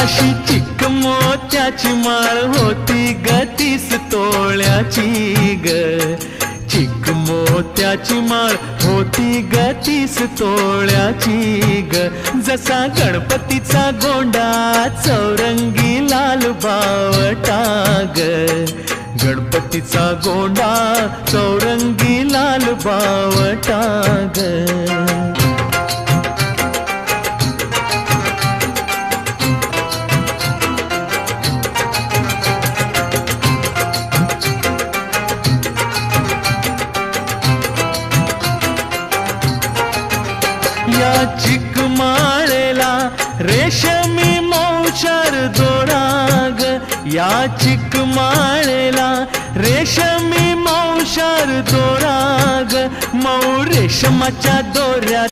अशी चिक मोत्याची माळ होती ग 30 तोळ्याची ग. चिक मोत्याची माळ होती ग 30 तोळ्याची ग. जसा गणपतीचा गोंडा चौरंगी लाल बावटा ग. गणपतीचा गोंडा चौरंगी लाल बावटा ग. या चिकमाळेला रेशमी मौचार दोराग. या चिकमाळेला रेशमी मौचार दोराग. मऊ रेशमाच्या दोऱ्यात